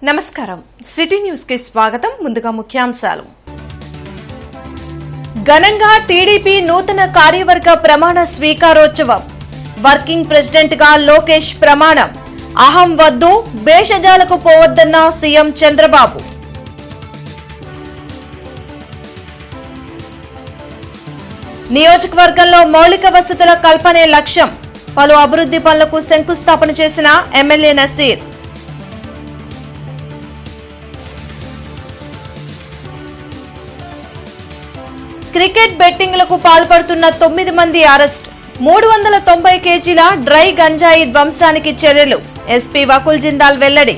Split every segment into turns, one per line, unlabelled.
నమస్కారం city news కి స్వాగతం ముందుగా ముఖ్యాంశాలు ఘనంగా టీడీపీ నూతన కార్యవర్గ ప్రమాణ స్వీకారోత్సవం వర్కింగ్ ప్రెసిడెంట్ గా లోకేష్ ప్రమాణం అహం వద్దు భేషజాలకు పోవద్దన్న సీఎం చంద్రబాబు నియోజకవర్గంలో మౌలిక వసతుల కల్పనే లక్ష్యం పలు అభివృద్ధి పనులకు శంకుస్థాపన చేసిన ఎమ్మెల్యే నసీర్ క్రికెట్ బెట్టింగ్లకు పాల్పడుతున్న 9 మంది అరెస్ట్ 390 కేజీల డ్రై గంజాయి ధ్వంసానికి చర్యలు ఎస్పీ వకుల్ జిందాల్ వెల్లడి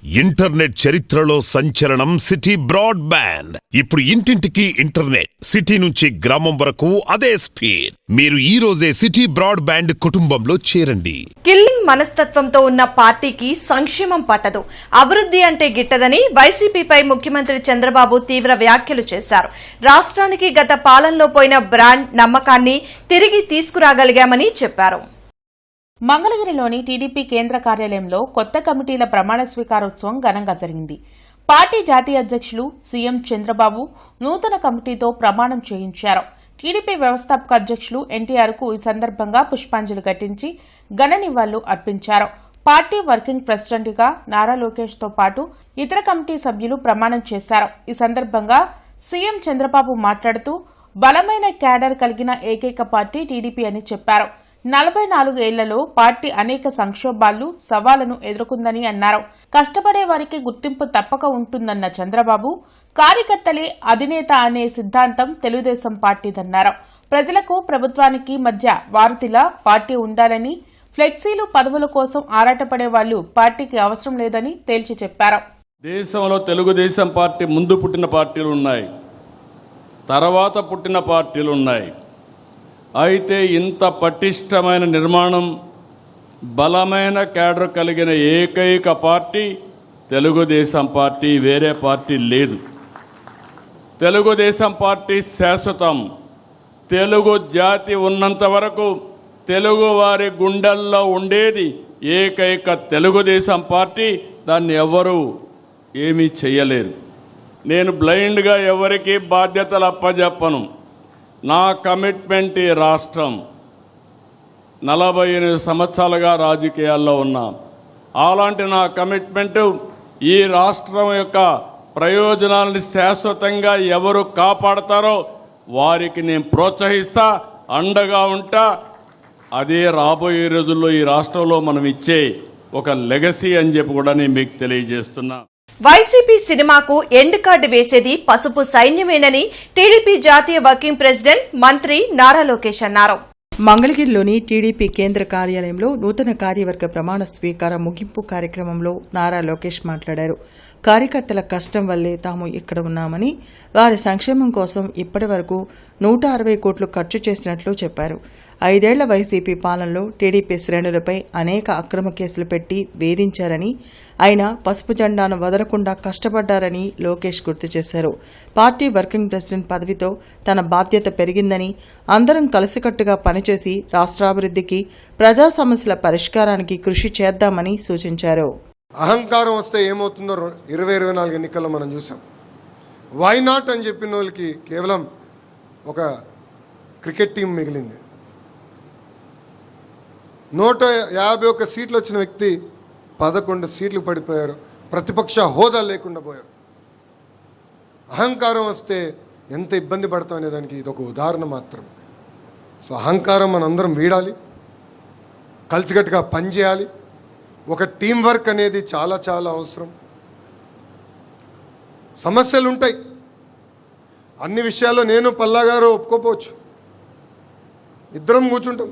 ఇంటర్నెట్ చరిత్రలో సంచలనం సిటీ బ్రాడ్బ్యాండ్. ఇప్పుడు ఇంటింటికి ఇంటర్నెట్, సిటీ నుంచి గ్రామం వరకు అదే స్పీడ్. మీరు ఈ రోజే సిటీ బ్రాడ్బ్యాండ్ కుటుంబంలో చేరండి.
కిల్లింగ్ మనస్తత్వంతో ఉన్న పార్టీకి సంక్షేమం పట్టదు, అభివృద్ధి అంటే గిట్టదని వైసీపీపై ముఖ్యమంత్రి చంద్రబాబు తీవ్ర వ్యాఖ్యలు చేశారు. రాష్ట్రానికి గత పాలనలో పోయిన బ్రాండ్ నమ్మకాన్ని తిరిగి తీసుకురాగలిగామని చెప్పారు.
మంగళగిరిలోని టీడీపీ కేంద్ర కార్యాలయంలో కొత్త కమిటీల ప్రమాణ స్వీకారోత్సవం ఘనంగా జరిగింది. పార్టీ జాతీయ అధ్యక్షులు సీఎం చంద్రబాబు నూతన కమిటీతో ప్రమాణం చేయించారు. టీడీపీ వ్యవస్థాపక అధ్యక్షులు ఎన్టీఆర్ కు ఈ సందర్భంగా పుష్పాంజలి ఘటించి ఘన నివాళులు అర్పించారు. పార్టీ వర్కింగ్ ప్రెసిడెంట్ గా నారా లోకేష్ తో పాటు ఇతర కమిటీ సభ్యులు ప్రమాణం చేశారు. ఈ సందర్భంగా సీఎం చంద్రబాబు మాట్లాడుతూ బలమైన క్యాడర్ కలిగిన ఏకైక పార్టీ టీడీపీ అని చెప్పారు. 44 ఏళ్లలో పార్టీ అనేక సంక్షోభాలు, సవాళ్లను ఎదుర్కొందని అన్నారు. కష్టపడే వారికి గుర్తింపు తప్పక ఉంటుందన్న చంద్రబాబు కార్యకర్తలే అధినేత అనే సిద్ధాంతం తెలుగుదేశం పార్టీదన్నారు. ప్రజలకు ప్రభుత్వానికి మధ్య వారధిలా పార్టీ ఉండాలని, ఫ్లెక్సీలు పదవుల కోసం ఆరాటపడే వాళ్లు పార్టీకి అవసరం లేదని తేల్చి చెప్పారు.
దేశంలో తెలుగుదేశం పార్టీ ముందు పుట్టిన పార్టీలు ఉన్నాయి, తర్వాత పుట్టిన పార్టీలు ఉన్నాయి. అయితే ఇంత పటిష్టమైన నిర్మాణం, బలమైన క్యాడర్ కలిగిన ఏకైక పార్టీ తెలుగుదేశం పార్టీ, వేరే పార్టీ లేదు. తెలుగుదేశం పార్టీ శాశ్వతం. తెలుగు జాతి ఉన్నంత వరకు తెలుగు వారి గుండెల్లో ఉండేది ఏకైక తెలుగుదేశం పార్టీ. దాన్ని ఎవ్వరూ ఏమీ చేయలేరు. నేను బ్లైండ్గా ఎవరికి బాధ్యతలు అప్పజెప్పను. నా కమిట్మెంట్ ఈ రాష్ట్రం. 48 సంవత్సరాలుగా రాజకీయాల్లో ఉన్నా. అలాంటి నా కమిట్మెంట్ ఈ రాష్ట్రం యొక్క ప్రయోజనాలను శాశ్వతంగా ఎవరు కాపాడతారో వారికి నేను ప్రోత్సహిస్తా, అండగా ఉంటా. అదే రాబోయే రోజుల్లో ఈ రాష్ట్రంలో మనం ఇచ్చే ఒక లెగసీ అని చెప్పి కూడా నేను మీకు తెలియజేస్తున్నా.
వైసీపీ సినిమాకు ఎండ్ కార్డు వేసేది పసుపు సైన్యమేనని టీడీపీ జాతీయ వర్కింగ్ ప్రెసిడెంట్ మంత్రి నారా లోకేష్ అన్నారు.
మంగళగిరిలోని టీడీపీ కేంద్ర కార్యాలయంలో నూతన కార్యవర్గ ప్రమాణ స్వీకార ముగింపు కార్యక్రమంలో నారా లోకేష్ మాట్లాడారు. కార్యకర్తల కష్టం వల్లే తాము ఇక్కడ ఉన్నామని, వారి సంక్షేమం కోసం ఇప్పటి వరకు 160 కోట్లు ఖర్చు చేసినట్లు చెప్పారు. 5 ఏళ్ల వైసీపీ పాలనలో టీడీపీ శ్రేణులపై అనేక అక్రమ కేసులు పెట్టి వేధించారని, ఆయన పసుపు జెండాను వదలకుండా కష్టపడ్డారని లోకేష్ గుర్తు చేశారు. పార్టీ వర్కింగ్ ప్రెసిడెంట్ పదవితో తన బాధ్యత పెరిగిందని, అందరం కలిసికట్టుగా పనిచేసి రాష్ట్రాభివృద్ధికి, ప్రజా సమస్యల పరిష్కారానికి కృషి చేద్దామని సూచించారు.
అహంకారం వస్తే ఏమవుతుందో 2024 ఎన్నికల్లో మనం చూసాం. వై నాట్ అని చెప్పిన వాళ్ళకి కేవలం ఒక క్రికెట్ టీం మిగిలింది. 151 సీట్లు వచ్చిన వ్యక్తి 11 సీట్లు పడిపోయారు. ప్రతిపక్ష హోదా లేకుండా పోయారు. అహంకారం వస్తే ఎంత ఇబ్బంది పడతాం అనే దానికి ఇది ఒక ఉదాహరణ మాత్రం. సో అహంకారం మనందరం వీడాలి, కలిసికట్టుగా పనిచేయాలి. ఒక టీం వర్క్ అనేది చాలా చాలా అవసరం. సమస్యలు ఉంటాయి, అన్ని విషయాల్లో నేను పల్లాగారు ఒప్పుకోపోవచ్చు. ఇద్దరం కూర్చుంటాం.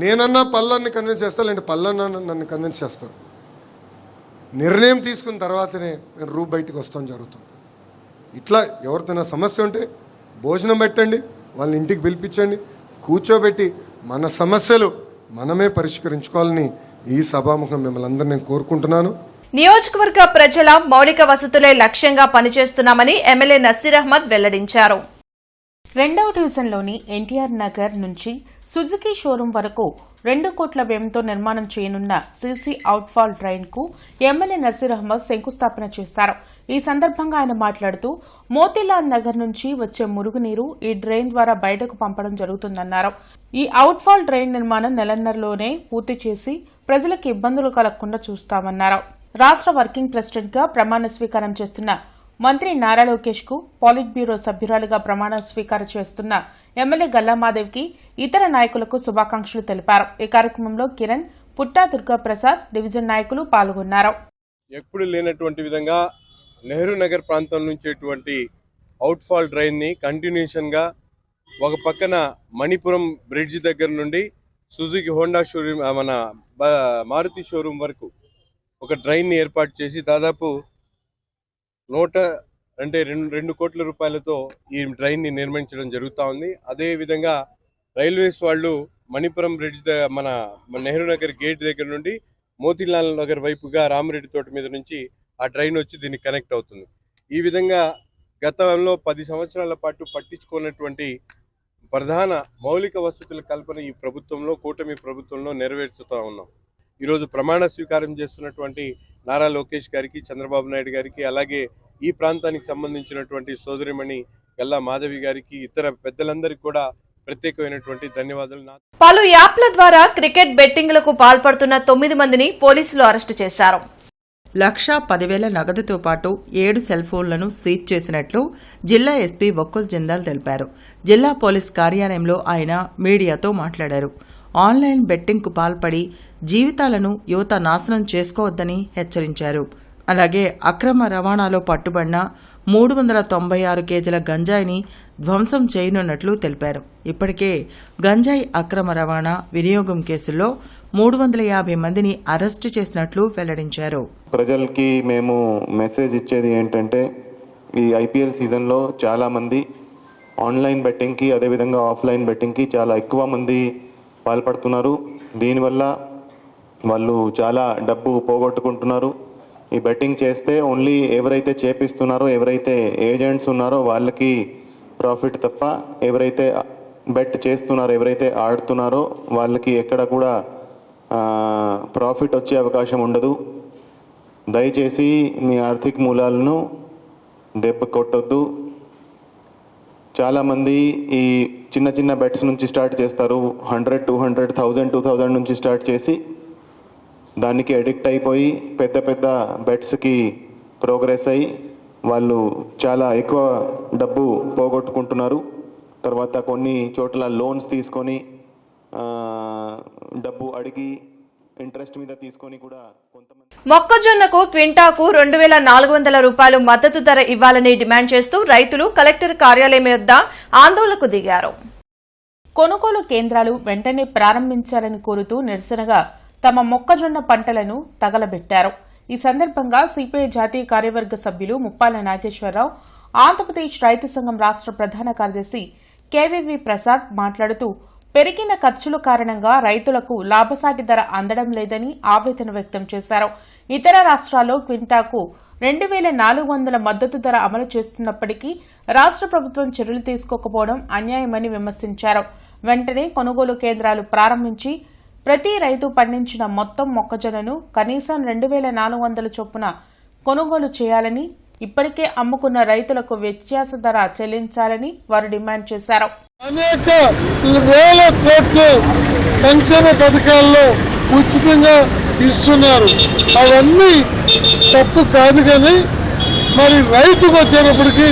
నేనన్నా పల్లాన్ని కన్విన్స్ చేస్తాను, లేదంటే పల్లన్నా నన్ను కన్విన్స్ చేస్తాను. నిర్ణయం తీసుకున్న తర్వాతనే నేను రూపు బయటకు వస్తాం జరుగుతుంది. ఇట్లా ఎవరితోనా సమస్య ఉంటే భోజనం పెట్టండి, వాళ్ళని ఇంటికి పిలిపించండి, కూర్చోబెట్టి మన సమస్యలు మనమే పరిష్కరించుకోవాలని ఈ సభాముఖం మిమ్మల్ని అందరినీ నేను కోరుకుంటున్నాను.
నియోజకవర్గ ప్రజల మౌలిక వసతులే లక్ష్యంగా పనిచేస్తున్నామని ఎమ్మెల్యే నసీర్ అహ్మద్ వెల్లడించారు.
రెండవ డివిజన్లోని ఎన్టీఆర్ నగర్ నుంచి సుజుకి షోరూం వరకు 2 కోట్ల వ్యయంతో నిర్మాణం చేయనున్న సీసీ అవుట్ఫాల్ డ్రైన్ కు ఎమ్మెల్యే నసీర్ అహ్మద్ శంకుస్థాపన చేశారు. ఈ సందర్భంగా ఆయన మాట్లాడుతూ మోతీలాల్ నగర్ నుంచి వచ్చే మురుగునీరు ఈ డ్రైన్ ద్వారా బయటకు పంపడం జరుగుతుందన్నారు. ఈ అవుట్ఫాల్ డ్రైన్ నిర్మాణం నెలన్నరలోనే పూర్తి చేసి ప్రజలకు ఇబ్బందులు కలగకుండా చూస్తామన్నారు. రాష్ట్ర వర్కింగ్ ప్రెసిడెంట్ గా ప్రమాణ స్వీకారం చేస్తున్న మంత్రి నారా లోకేష్ కు పాలిట్ బ్యూరో సభ్యురాలుగా ప్రమాణ స్వీకారం చేస్తున్న ఎమ్మెల్యే గల్లామాదేవ్ కి ఇతర నాయకులకు శుభాకాంక్షలు తెలిపారు. ఈ కార్యక్రమంలో కిరణ్, పుట్టా దుర్గాప్రసాద్, డివిజన్ నాయకులు పాల్గొన్నారు.
ఎప్పుడు లేనటువంటి విధంగా నెహ్రూ నగర్ ప్రాంతం నుంచేటువంటి అవుట్ఫాల్ డ్రైన్ ని కంటిన్యూషన్ గా ఒక పక్కన మణిపురం బ్రిడ్జ్ దగ్గర నుండి సుజుకి హోండా షోరూమ్ మన మారుతి షోరూమ్ వరకు ఒక డ్రైన్ ని ఏర్పాటు చేసి దాదాపు 2 కోట్ల రూపాయలతో ఈ డ్రైన్ ని నిర్మించడం జరుగుతూ ఉంది. అదే విధంగా రైల్వేస్ వాళ్ళు మణిపురం బ్రిడ్జ్ మన నెహ్రూ నగర్ గేట్ దగ్గర నుండి మోతీలాల్ నగర్ వైపుగా రామరెడ్డి తోట మీద నుంచి ఆ డ్రైన్ వచ్చి దీనికి కనెక్ట్ అవుతుంది. ఈ విధంగా గతంలో 10 సంవత్సరాల పాటు పట్టించుకున్నటువంటి ప్రధాన మౌలిక వసతుల కల్పన ఈ ప్రభుత్వంలో, కూటమి ప్రభుత్వంలో నెరవేర్చుతూ ఉన్నాం. ఈరోజు ప్రమాణ స్వీకారం చేస్తున్నటువంటి నారా లోకేష్ గారికి, చంద్రబాబు నాయుడు గారికి, అలాగే ఈ ప్రాంతానికి సంబంధించినటువంటి సోదరిమణి గల్లా మాధవి గారికి, ఇతర పెద్దలందరికీ కూడా ప్రత్యేకమైనటువంటి ధన్యవాదాలు.
పలు యాప్ల ద్వారా క్రికెట్ బెట్టింగ్లకు పాల్పడుతున్న 9 మందిని పోలీసులు అరెస్టు చేశారు.
1,10,000 నగదుతో పాటు 7 సెల్ ఫోన్లను సీజ్ చేసినట్లు జిల్లా ఎస్పీ బొక్కుల్ జిందాల్ తెలిపారు. జిల్లా పోలీస్ కార్యాలయంలో ఆయన మీడియాతో మాట్లాడారు. ఆన్లైన్ బెట్టింగ్కు పాల్పడి జీవితాలను యువత నాశనం చేసుకోవద్దని హెచ్చరించారు. అలాగే అక్రమ రవాణాలో పట్టుబడిన 396 కేజీల గంజాయిని ధ్వంసం చేయనున్నట్లు తెలిపారు. ఇప్పటికే గంజాయి అక్రమ రవాణా, వినియోగం కేసుల్లో 350 మందిని అరెస్టు చేసినట్లు వెల్లడించారు.
ప్రజలకి మేము మెసేజ్ ఇచ్చేది ఏంటంటే, ఈ ఐపీఎల్ సీజన్లో చాలామంది ఆన్లైన్ బెట్టింగ్కి, అదేవిధంగా ఆఫ్లైన్ బెట్టింగ్కి చాలా ఎక్కువ మంది పాల్పడుతున్నారు. దీనివల్ల వాళ్ళు చాలా డబ్బు పోగొట్టుకుంటున్నారు. ఈ బెట్టింగ్ చేస్తే ఓన్లీ ఎవరైతే చేపిస్తున్నారో, ఎవరైతే ఏజెంట్స్ ఉన్నారో వాళ్ళకి ప్రాఫిట్ తప్ప, ఎవరైతే బెట్ చేస్తున్నారో, ఎవరైతే ఆడుతున్నారో వాళ్ళకి ఎక్కడ కూడా ప్రాఫిట్ వచ్చే అవకాశం ఉండదు. దయచేసి మీ ఆర్థిక మూలాలను దెబ్బ కొట్టొద్దు. చాలామంది ఈ చిన్న చిన్న బెట్స్ నుంచి స్టార్ట్ చేస్తారు. 100, 200, 1000, 2000 నుంచి స్టార్ట్ చేసి దానికి అడిక్ట్ అయిపోయి పెద్ద పెద్ద బెట్స్కి ప్రోగ్రెస్ అయ్యి వాళ్ళు చాలా ఎక్కువ డబ్బు పోగొట్టుకుంటున్నారు. తర్వాత కొన్ని చోట్ల లోన్స్ తీసుకొని డబ్బు అడిగి ఇంట్రెస్ట్ మీద తీసుకొని కూడా కొంతమంది
మొక్కజొన్నకు క్వింటాకు 2,400 రూపాయలు మద్దతు ధర ఇవ్వాలని డిమాండ్ చేస్తూ రైతులు కలెక్టర్ కార్యాలయం వద్ద ఆందోళనకు దిగారు.
కొనుగోలు కేంద్రాలు వెంటనే ప్రారంభించాలని కోరుతూ నిరసనగా తమ మొక్కజొన్న పంటలను తగలబెట్టారు. ఈ సందర్భంగా సిపిఐ జాతీయ కార్యవర్గ సభ్యులు ముప్పాల నాగేశ్వరరావు, ఆంధ్రప్రదేశ్ రైతు సంఘం రాష్ట్ర ప్రధాన కార్యదర్శి కేవీవి ప్రసాద్ మాట్లాడుతూ పెరిగిన ఖర్చుల కారణంగా రైతులకు లాభసాటి ధర అందడం లేదని ఆవేదన వ్యక్తం చేశారు. ఇతర రాష్ట్రాల్లో క్వింటాకు 2,400 మద్దతు ధర అమలు చేస్తున్నప్పటికీ రాష్ట్ర ప్రభుత్వం చర్యలు తీసుకోకపోవడం అన్యాయమని విమర్శించారు. వెంటనే కొనుగోలు కేంద్రాలు ప్రారంభించి ప్రతి రైతు పండించిన మొత్తం మొక్కజొన్నను కనీసం 2,400 చొప్పున కొనుగోలు చేయాలని, ఇప్పటికే అమ్ముకున్న రైతులకు వ్యత్యాస ధర చెల్లించాలని వారు డిమాండ్ చేశారు.
అనేక వేల కోట్లు సంక్షేమ పథకాల్లో ఉచితంగా ఇస్తున్నారు. అవన్నీ తప్పు కాదు, కానీ మరి రైతుకు వచ్చేటప్పటికి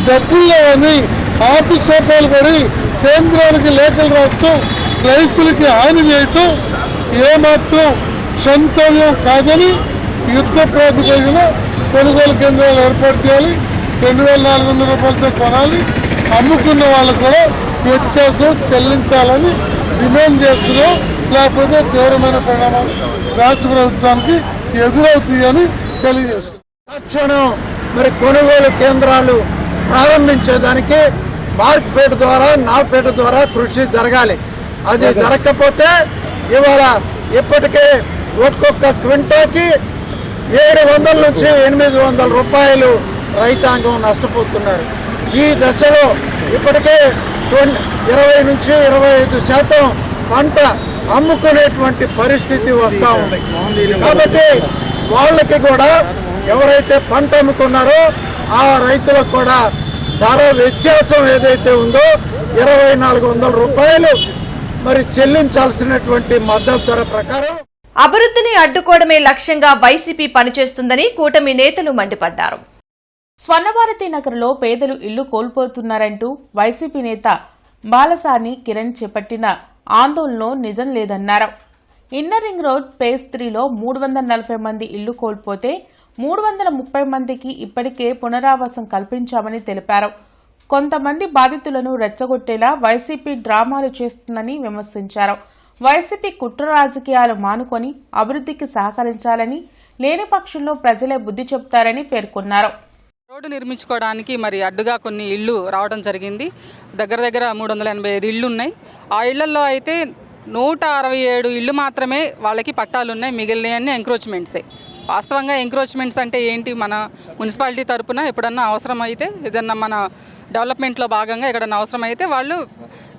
డబ్బుల్లో అని ఆఫీస్ సోపాలు పడి కేంద్రానికి లేఖలు రాస్తూ రైతులకి హాని చేయటం ఏమాత్రం సంతవ్యం కాదని యుద్ధ ప్రాతిపదికన కొనుగోలు కేంద్రాలు ఏర్పాటు చేయాలి. 2,400 రూపాయలతో కొనాలి. అమ్ముకున్న వాళ్ళకు కూడా వ్యత్యాసం చెల్లించాలని డిమాండ్ చేస్తున్నాం. లేకపోతే తీవ్రమైన పరిణామాలు రాష్ట్ర ప్రభుత్వానికి ఎదురవుతాయని తెలియజేస్తున్నాం.
తక్షణం మరి కొనుగోలు కేంద్రాలు ప్రారంభించేదానికి మార్కెట్ ద్వారా, నాఫెడ్ ద్వారా కృషి జరగాలి. అది జరగకపోతే ఇవాళ ఇప్పటికే ఒక్కొక్క క్వింటాకి 700 నుంచి 800 రూపాయలు రైతాంగం నష్టపోతున్నారు. ఈ దశలో ఇప్పటికే 20 నుంచి 25% పంట అమ్ముకునేటువంటి పరిస్థితి వస్తూ ఉంది. కాబట్టి వాళ్ళకి కూడా ఎవరైతే పంట అమ్ముకున్నారో ఆ రైతులకు కూడా ధర వ్యత్యాసం ఏదైతే ఉందో 2400 రూపాయలు మరి చెల్లించాల్సినటువంటి మద్దతు ధర ప్రకారం
అభివృద్ధిని అడ్డుకోవడమే లక్ష్యంగా వైసీపీ పనిచేస్తుందని కూటమి నేతలు మండిపడ్డారు.
స్వర్ణభారతి నగర్లో పేదలు ఇల్లు కోల్పోతున్నారంటూ వైసీపీ నేత బాలసాని కిరణ్ చేపట్టిన ఆందోళనలో నిజం లేదన్నారు. ఇన్నర్ రింగ్ రోడ్ ఫేజ్ 3లో 340 మంది ఇల్లు కోల్పోతే 330 మందికి ఇప్పటికే పునరావాసం కల్పించామని తెలిపారు. కొంతమంది బాధితులను రెచ్చగొట్టేలా వైసీపీ డ్రామాలు చేస్తుందని విమర్శించారు. వైసీపీ కుట్ర రాజకీయాలు మానుకొని అభివృద్ధికి సహకరించాలని, లేని పక్షంలో ప్రజలే బుద్ధి చెప్తారని పేర్కొన్నారు.
రోడ్డు నిర్మించుకోవడానికి మరి అడ్డుగా కొన్ని ఇళ్ళు రావడం జరిగింది. దగ్గర 385 ఇళ్ళు ఉన్నాయి. ఆ ఇళ్లలో అయితే 167 ఇళ్ళు మాత్రమే వాళ్ళకి పట్టాలు ఉన్నాయి. మిగిలినవన్నీ ఎంక్రోచ్మెంట్సే. వాస్తవంగా ఎంక్రోచ్మెంట్స్ అంటే ఏంటి? మన మున్సిపాలిటీ తరపున ఎప్పుడన్నా అవసరమైతే ఏదన్నా మన డెవలప్మెంట్లో భాగంగా ఎక్కడన్నా అవసరమైతే వాళ్ళు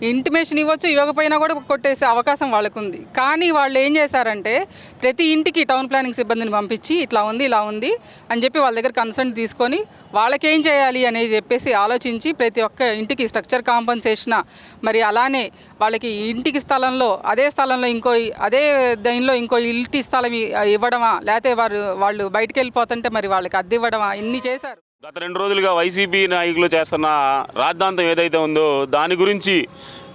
ఇంటిమేషన్ ఇవ్వకపోయినా కూడా కొట్టేసే అవకాశం వాళ్ళకు ఉంది. కానీ వాళ్ళు ఏం చేశారంటే ప్రతి ఇంటికి టౌన్ ప్లానింగ్ సిబ్బందిని పంపించి ఇట్లా ఉంది ఇలా ఉంది అని చెప్పి వాళ్ళ దగ్గర కన్సర్న్ తీసుకొని వాళ్ళకేం చేయాలి అనేది చెప్పేసి ఆలోచించి ప్రతి ఒక్క ఇంటికి స్ట్రక్చర్ కాంపన్సేషన్, మరి అలానే వాళ్ళకి ఇంటికి స్థలంలో అదే స్థలంలో అదే దీనిలో ఇంకో ఇంటి స్థలం ఇవ్వడమా, లేకపోతే వాళ్ళు బయటకు వెళ్ళిపోతుంటే మరి వాళ్ళకి అద్దె ఇవ్వడమా, ఇన్ని చేశారు.
గత 2 రోజులుగా వైసీపీ నాయకులు చేస్తున్న రాద్ధాంతం ఏదైతే ఉందో దాని గురించి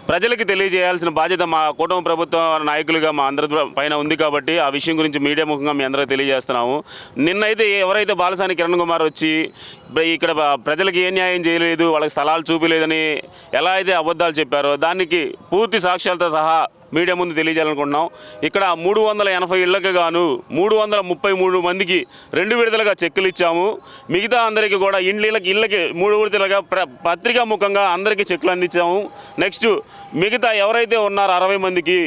ప్రజలకి తెలియజేయాల్సిన బాధ్యత మా కుటుంబ ప్రభుత్వ నాయకులుగా మా అందరి పైన ఉంది. కాబట్టి ఆ విషయం గురించి మీడియా ముఖంగా మీ అందరికీ తెలియజేస్తున్నాము. నిన్నైతే ఎవరైతే బాలసాని కిరణ్ కుమార్ వచ్చి ఇక్కడ ప్రజలకు ఏ న్యాయం చేయలేదు, వాళ్ళకి స్థలాలు చూపలేదని ఎలా అయితే అబద్ధాలు చెప్పారో దానికి పూర్తి సాక్ష్యాలతో సహా మీడియా ముందు తెలియజేయాలనుకుంటున్నాం. ఇక్కడ 380 ఇళ్లకు గాను 333 మందికి 2 విడతలుగా చెక్కులు ఇచ్చాము. మిగతా అందరికీ కూడా ఇళ్ళకి 3 విడతలుగా పత్రికా ముఖంగా అందరికీ చెక్కులు అందించాము. నెక్స్ట్ మిగతా ఎవరైతే ఉన్నారో 60 మందికి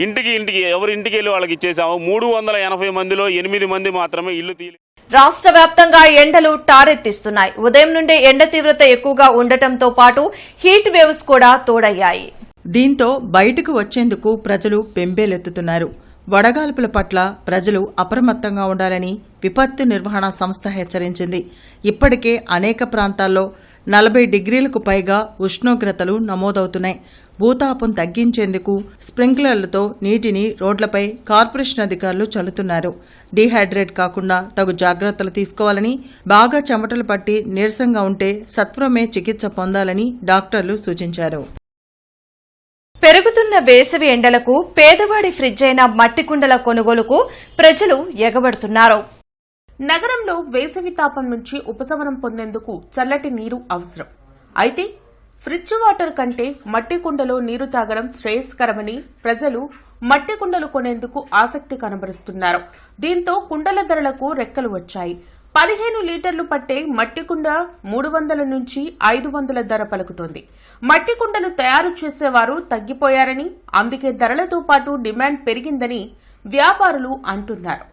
ఇంటికి ఎవరి ఇంటికి వెళ్ళి వాళ్ళకి ఇచ్చేసాము. 380 మందిలో 8 మంది మాత్రమే ఇల్లు తీయలేదు.
రాష్ట్ర వ్యాప్తంగా ఎండలు టారెత్తిస్తున్నాయి. ఉదయం నుండే ఎండ తీవ్రత ఎక్కువగా ఉండటంతో పాటు హీట్ వేవ్స్ కూడా తోడయ్యాయి.
దీంతో బయటకు వచ్చేందుకు ప్రజలు పెంబేలెత్తుతున్నారు. వడగాల్పుల పట్ల ప్రజలు అప్రమత్తంగా ఉండాలని విపత్తు నిర్వహణ సంస్థ హెచ్చరించింది. ఇప్పటికే అనేక ప్రాంతాల్లో 40 డిగ్రీలకు పైగా ఉష్ణోగ్రతలు నమోదవుతున్నాయి. భూతాపం తగ్గించేందుకు స్ప్రింక్లర్లతో నీటిని రోడ్లపై కార్పొరేషన్ అధికారులు చల్లుతున్నారు. డీహైడ్రేట్ కాకుండా తగు జాగ్రత్తలు తీసుకోవాలని, బాగా చెమటలు పట్టి నీరసంగా ఉంటే సత్వరమే చికిత్స పొందాలని డాక్టర్లు సూచించారు.
పెరుగుతున్న వేసవి ఎండలకు పేదవాడి ఫ్రిడ్జ్ అయిన మట్టి కుండల కొనుగోలుకు ప్రజలు ఎగబడుతున్నారు.
నగరంలో వేసవి తాపం నుంచి ఉపశమనం పొందేందుకు చల్లటి నీరు అవసరం. అయితే ఫ్రిడ్జ్ వాటర్ కంటే మట్టి కుండలో నీరు తాగడం శ్రేయస్కరమని ప్రజలు మట్టి కుండలు కొనేందుకు ఆసక్తి కనబరుస్తున్నారు. దీంతో కుండల ధరలకు రెక్కలు వచ్చాయి. 15 లీటర్లు పట్టే మట్టి కుండ 300 నుంచి 500 ధర పలుకుతోంది. మట్టి కుండలు తయారు చేసేవారు తగ్గిపోయారని, అందుకే ధరలతో పాటు డిమాండ్ పెరిగిందని వ్యాపారులు అంటున్నారు.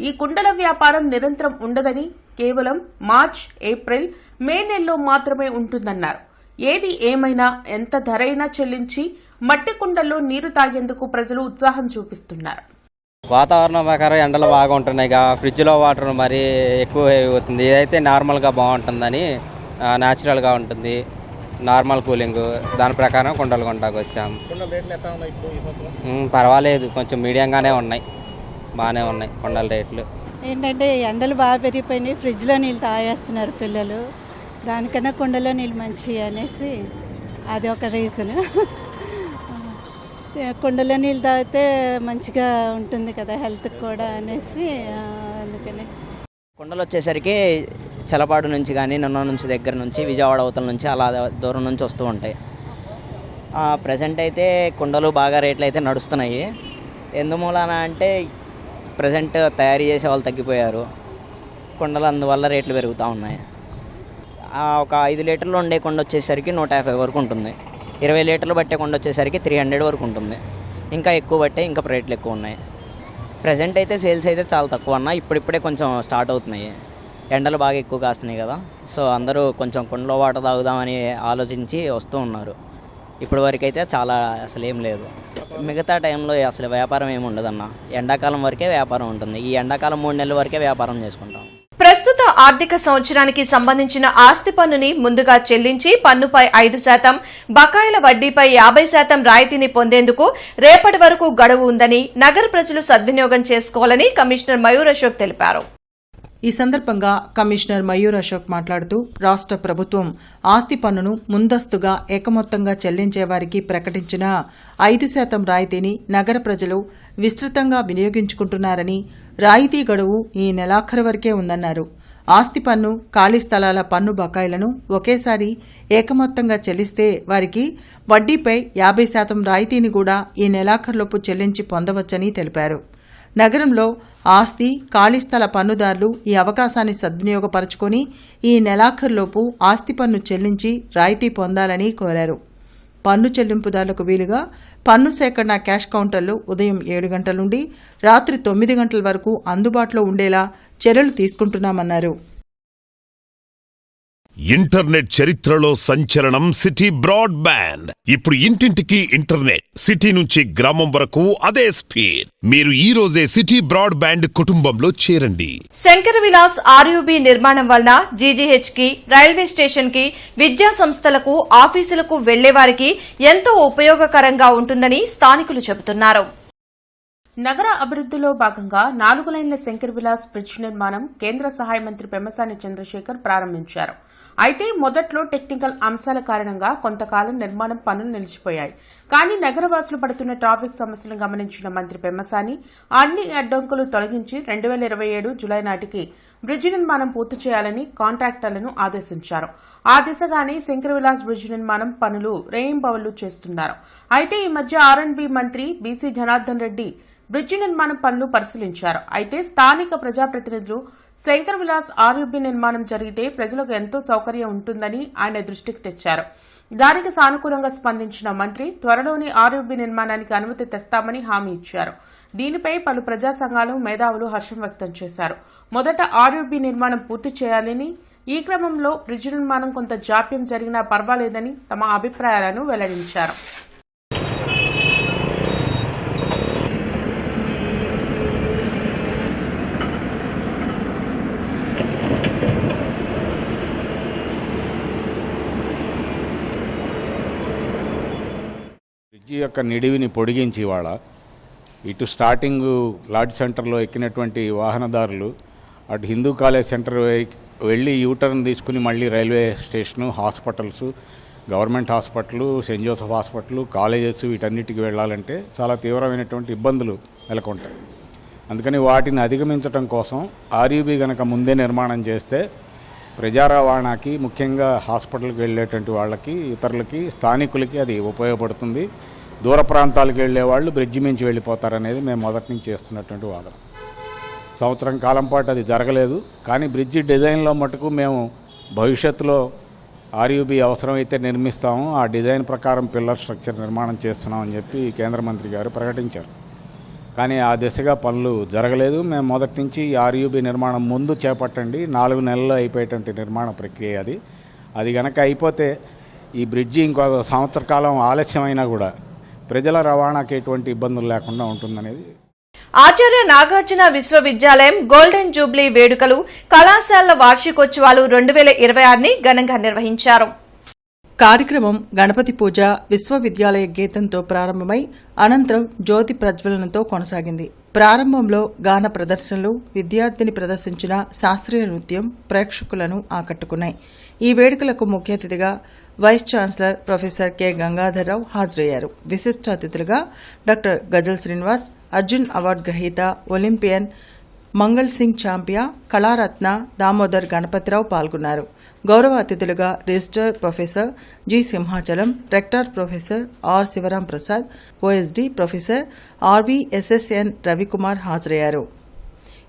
ఈ కుండల వ్యాపారం నిరంతరం ఉండదని, కేవలం మార్చ్, ఏప్రిల్, మే నెలలో మాత్రమే ఉంటుందన్నారు. ఏది ఏమైనా ఎంత ధరైనా చెల్లించి మట్టి కుండల్లో నీరు తాగేందుకు ప్రజలు ఉత్సాహం చూపిస్తున్నారు.
వాతావరణం ప్రకారం ఎండలు బాగా ఉంటున్నాయి. ఫ్రిడ్జ్లో వాటర్ మరీ ఎక్కువ అవుతుంది. ఇదైతే నార్మల్గా బాగుంటుందని, న్యాచురల్గా ఉంటుంది, నార్మల్ కూలింగ్. దాని ప్రకారం కుండలు కొంటాకు వచ్చాము. పర్వాలేదు, కొంచెం మీడియంగానే ఉన్నాయి, బాగానే ఉన్నాయి కుండల రేట్లు.
ఏంటంటే ఎండలు బాగా పెరిగిపోయినాయి, ఫ్రిడ్జ్లో నీళ్ళు తాగేస్తున్నారు పిల్లలు. దానికన్నా కుండలో నీళ్ళు మంచి అనేసి అది ఒక రీజన్. కుండలో నీళ్ళు తాగితే మంచిగా ఉంటుంది కదా హెల్త్కి కూడా అనేసి అందుకని.
కుండలు వచ్చేసరికి చలపాడు నుంచి కానీ నన్న నుంచి దగ్గర నుంచి విజయవాడ అవతల నుంచి అలా దూరం నుంచి వస్తూ ఉంటాయి. ప్రజెంట్ అయితే కుండలు బాగా రేట్లు అయితే నడుస్తున్నాయి. ఎందుమూలన అంటే ప్రజెంట్ తయారు చేసే వాళ్ళు తగ్గిపోయారు, కుండలు అందువల్ల రేట్లు పెరుగుతూ ఉన్నాయి. ఒక 5 లీటర్లు ఉండే కుండ వచ్చేసరికి 150 వరకు ఉంటుంది. 20 లీటర్లు పట్టే కొండ వచ్చేసరికి 300 వరకు ఉంటుంది. ఇంకా ఎక్కువ పట్టే ఇంకా రేట్లు ఎక్కువ ఉన్నాయి. ప్రజెంట్ అయితే సేల్స్ అయితే చాలా తక్కువ అన్న, ఇప్పుడిప్పుడే కొంచెం స్టార్ట్ అవుతున్నాయి. ఎండలు బాగా ఎక్కువ కాస్తున్నాయి కదా, సో అందరూ కొంచెం కుండలో వాటర్ తాగుదామని ఆలోచించి వస్తూ ఉన్నారు. ఇప్పటి వరకు అయితే చాలా అసలు ఏం లేదు. మిగతా టైంలో అసలు వ్యాపారం ఏమి ఉండదన్న. ఎండాకాలం వరకే వ్యాపారం ఉంటుంది. ఈ ఎండాకాలం 3 నెలల వరకే వ్యాపారం చేసుకుంటాం.
ప్రస్తుత ఆర్థిక సంవత్సరానికి సంబంధించిన ఆస్తి పన్నుని ముందుగా చెల్లించి పన్నుపై 5%, బకాయిల వడ్డీపై 50% రాయితీని పొందేందుకు రేపటి వరకు గడువు ఉందని నగర ప్రజలు సద్వినియోగం చేసుకోవాలని కమిషనర్ మయూర్ అశోక్ తెలిపారు.
ఈ సందర్భంగా కమిషనర్ మయూర్ అశోక్ మాట్లాడుతూ రాష్ట్ర ప్రభుత్వం ఆస్తి పన్నును ముందస్తుగా ఏకమొత్తంగా చెల్లించే వారికి ప్రకటించిన 5% రాయితీని నగర ప్రజలు విస్తృతంగా వినియోగించుకుంటున్నారని, రాయితీ గడువు ఈ నెలాఖరు వరకే ఉందన్నారు. ఆస్తి పన్ను, ఖాళీ స్థలాల పన్ను బకాయిలను ఒకేసారి ఏకమొత్తంగా చెల్లిస్తే వారికి వడ్డీపై 50% రాయితీని కూడా ఈ నెలాఖరులోపు చెల్లించి పొందవచ్చని తెలిపారు. నగరంలో ఆస్తి, ఖాళీ స్థల పన్నుదారులు ఈ అవకాశాన్ని సద్వినియోగపరచుకొని ఈ నెలాఖరులోపు ఆస్తి పన్ను చెల్లించి రాయితీ పొందాలని కోరారు. పన్ను చెల్లింపుదారులకు వీలుగా పన్ను సేకరణ క్యాష్ కౌంటర్లు ఉదయం 7 గంటల నుండి రాత్రి 9 గంటల వరకు అందుబాటులో ఉండేలా చర్యలు తీసుకుంటున్నామన్నారు.
ఇంటర్నెట్ చరిత్రలో సంచలనం సిటీ బ్రాడ్బ్యాండ్. ఇప్పుడు ఇంటింటికి ఇంటర్నెట్, సిటీ నుంచి గ్రామం వరకు అదే స్పీడ్. మీరు ఈ రోజే సిటీ బ్రాడ్బ్యాండ్ కుటుంబంలో చేరండి.
శంకర విలాస్ ఆర్యూబీ నిర్మాణం వలన జీజీహెచ్ కి, రైల్వే స్టేషన్ కి, విద్యా సంస్థలకు, ఆఫీసులకు వెళ్లేవారికి ఎంతో ఉపయోగకరంగా ఉంటుందని స్థానికులు చెబుతున్నారు.
నగర అభివృద్ధిలో భాగంగా 4 లైన్ల శంకర్ విలాస్ బ్రిడ్జ్ నిర్మాణం కేంద్ర సహాయ మంత్రి పెమ్మసాని చంద్రశేఖర్ ప్రారంభించారు. అయితే మొదట్లో టెక్నికల్ అంశాల కారణంగా కొంతకాలం నిర్మాణం పనులు నిలిచిపోయాయి. కానీ నగరవాసులు పడుతున్న ట్రాఫిక్ సమస్యలను గమనించిన మంత్రి పెమ్మసాని అన్ని అడ్డంకులు తొలగించి 2027 జులై నాటికి బ్రిడ్జ్ నిర్మాణం పూర్తి చేయాలని కాంట్రాక్టర్లను ఆదేశించారు. ఆ దిశగానే శంకర్ విలాస్ బ్రిడ్జ్ నిర్మాణం పనులు రేయింబవళ్లు చేస్తున్నారు. అయితే ఈ మధ్య ఆర్ఎండ్బి మంత్రి బీసీ జనార్దన్ రెడ్డి బ్రిడ్జి నిర్మాణం పనులు పరిశీలించారు. అయితే స్థానిక ప్రజాప్రతినిధులు శంకర్ విలాస్ ఆర్యూబీ నిర్మాణం జరిగితే ప్రజలకు ఎంతో సౌకర్యం ఉంటుందని ఆయన దృష్టికి తెచ్చారు. దానికి సానుకూలంగా స్పందించిన మంత్రి త్వరలోనే ఆర్యూబీ నిర్మాణానికి అనుమతి తెస్తామని హామీ ఇచ్చారు. దీనిపై పలు ప్రజా సంఘాలు, మేధావులు హర్షం వ్యక్తం చేశారు. మొదట ఆర్యూబీ నిర్మాణం పూర్తి చేయాలని, ఈ క్రమంలో బ్రిడ్జి నిర్మాణం కొంత జాప్యం జరిగినా పర్వాలేదని తమ అభిప్రాయాలను వెల్లడించారు.
బ్రిడ్జి యొక్క నిడివిని పొడిగించి ఇవాళ ఇటు స్టార్టింగ్ లాడ్జ్ సెంటర్లో ఎక్కినటువంటి వాహనదారులు అటు హిందూ కాలేజ్ సెంటర్ వెళ్ళి యూటర్న్ తీసుకుని మళ్ళీ railway station, hospitals, government hospital, Saint Joseph hospital, colleges వీటన్నిటికి వెళ్ళాలంటే చాలా తీవ్రమైనటువంటి ఇబ్బందులు నెలకొంటాయి. అందుకని వాటిని అధిగమించడం కోసం ఆర్యూబీ కనుక ముందే నిర్మాణం చేస్తే ప్రజా రవాణాకి, ముఖ్యంగా హాస్పిటల్కి వెళ్ళేటువంటి వాళ్ళకి, ఇతరులకి, స్థానికులకి అది ఉపయోగపడుతుంది. దూర ప్రాంతాలకు వెళ్ళే వాళ్ళు బ్రిడ్జి మించి వెళ్ళిపోతారనేది మేము మొదటి నుంచి చేస్తున్నటువంటి వాదన. సంవత్సరం కాలం పాటు అది జరగలేదు. కానీ బ్రిడ్జి డిజైన్లో మటుకు మేము భవిష్యత్తులో ఆర్యూబీ అవసరమైతే నిర్మిస్తాము, ఆ డిజైన్ ప్రకారం పిల్లర్ స్ట్రక్చర్ నిర్మాణం చేస్తున్నామని చెప్పి కేంద్ర మంత్రి గారు ప్రకటించారు. కానీ ఆ దిశగా పనులు జరగలేదు. మేము మొదటి నుంచి ఆర్యూబీ నిర్మాణం ముందు చేపట్టండి, 4 నెలల్లో అయిపోయేటువంటి నిర్మాణ ప్రక్రియ అది కనుక అయిపోతే ఈ బ్రిడ్జి ఇంకో సంవత్సర కాలం ఆలస్యమైనా కూడా ప్రజల రవాణాకి ఎటువంటి ఇబ్బందులు లేకుండా ఉంటుందనేది.
ఆచార్య నాగార్జున విశ్వవిద్యాలయం గోల్డెన్ జూబ్లీ వేడుకలు, కళాశాలల వార్షికోత్సవాలు 2026ని ఘనంగా నిర్వహించారు.
కార్యక్రమం గణపతి పూజ, విశ్వవిద్యాలయ గీతంతో ప్రారంభమై అనంతరం జ్యోతి ప్రజ్వలనతో కొనసాగింది. ప్రారంభంలో గాన ప్రదర్శనలు, విద్యార్థిని ప్రదర్శించిన శాస్త్రీయ నృత్యం ప్రేక్షకులను ఆకట్టుకున్నాయి. ఈ వేడుకలకు ముఖ్య అతిథిగా vice chancellor professor K Gangadhar Rao హాజరయ్యారు. విశిష్ట అతిథులుగా డాక్టర్ గజల్ శ్రీనివాస్, అర్జున్ అవార్డు గ్రహీత, ఒలింపియన్ మంగళ్ సింగ్ చాంపియా, కళారత్న దామోదర్ గణపతిరావు పాల్గొన్నారు. గౌరవ అతిథులుగా registrar professor G Simhachalam, rector professor R Sivaram Prasad, OSD professor RVSSN Ravikumar హాజరయ్యారు.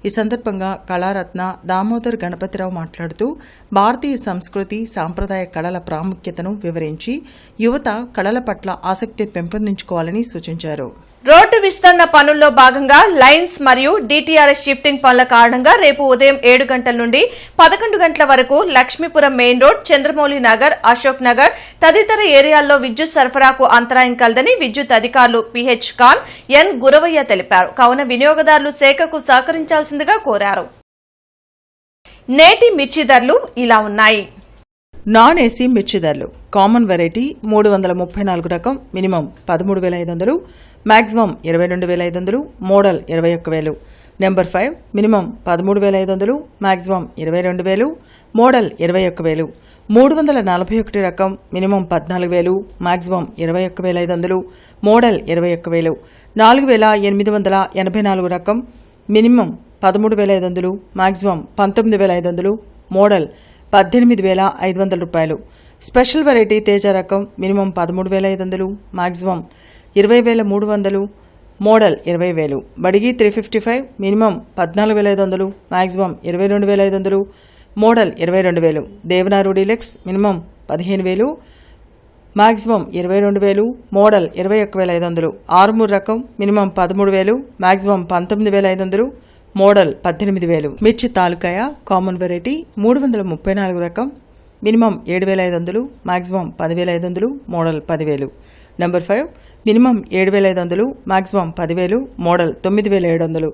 ఈ సందర్భంగా కళారత్న దామోదర్ గణపతిరావు మాట్లాడుతూ భారతీయ సంస్కృతి, సాంప్రదాయ కళల ప్రాముఖ్యతను వివరించి యువత కళల పట్ల ఆసక్తి పెంపొందించుకోవాలని సూచించారు.
రోడ్డు విస్తరణ పనుల్లో భాగంగా లైన్స్ మరియు డీటీఆర్ఎస్ షిఫ్టింగ్ పనుల కారణంగా రేపు ఉదయం 7 గంటల నుండి 11 గంటల వరకు లక్ష్మీపురం మెయిన్ రోడ్, చంద్రమౌళి నగర్, అశోక్ నగర్ తదితర ఏరియాల్లో విద్యుత్ సరఫరాకు అంతరాయం కలదని విద్యుత్ అధికారులు పిహెచ్ ఖాన్, ఎన్ గురవయ్య తెలిపారు. కావున వినియోగదారులు శాఖకు సహకరించాల్సిందిగా కోరారు. నేటి మిర్చి ధరలు ఇలా ఉన్నాయి.
నాన్ ఏసీ మిర్చి ధరలు: కామన్ వెరైటీ 334 రకం minimum 13,500, maximum 22,500, model 21,000. Number 5 minimum 13,500, maximum 22,000, model 21,000. 341 రకం మినిమం 14,000, మాక్సిమం 21,500, మోడల్ 21,000. 4,884 రకం మినిమం 13,500, మాక్సిమం 19,500, మోడల్ 18,500 రూపాయలు. స్పెషల్ వెరైటీ తేజ రకం minimum 13,500, maximum 20,300, model 20,000. Badigi 355 minimum 14,500, maximum 22,500, model 22,000. Devanur deluxe minimum 15,000, maximum 22,000, model 21,500. Armoor రకం మినిమం 13,000, మాక్సిమం 19,500, మోడల్ 18,000. మిర్చి తాలూకాయ common variety 334 రకం minimum 7,500, maximum 10,500, model 10,000. Number 5 minimum 7,500, maximum 10,000, model 9,700.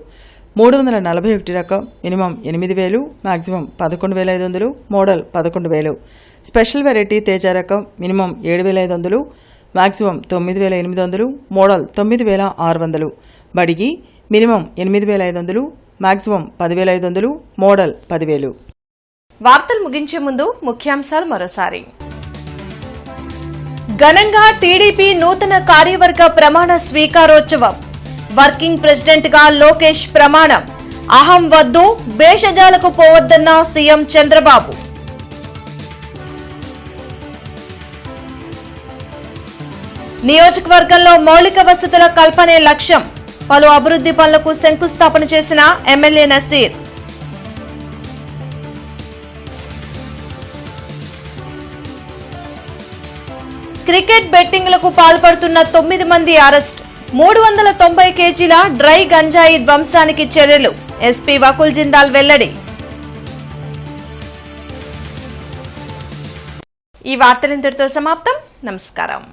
341 రకం minimum 8,000, maximum 11,500, model 11,000. Special variety Teja రకం minimum 7,500, maximum 9,800, model 9,600. Badigi minimum 8,500, maximum 10,500, model 10,000.
వార్తలు ముగించే ముందు ముఖ్యాంశాలు మరోసారి. ఘనంగా టీడీపీ నూతన కార్యవర్గ ప్రమాణ స్వీకారోత్సవం. వర్కింగ్ ప్రెసిడెంట్ గా లోకేష్ ప్రమాణం. అహం వద్దు, భేషజాలకు పోవద్దన్న సీఎం చంద్రబాబు. నియోజకవర్గంలో మౌలిక వసతుల కల్పనే లక్ష్యం. పలు అభివృద్ధి పనులకు శంకుస్థాపన చేసిన ఎమ్మెల్యే నసీర్. క్రికెట్ బెట్టింగ్లకు పాల్పడుతున్న 9 మంది అరెస్ట్. 390 కేజీల డ్రై గంజాయి ధ్వంసానికి చర్యలు. ఎస్పీ వకుల్ జిందాల్ వెల్లడి. ఈ వార్తలింతటితో సమాప్తం. నమస్కారం.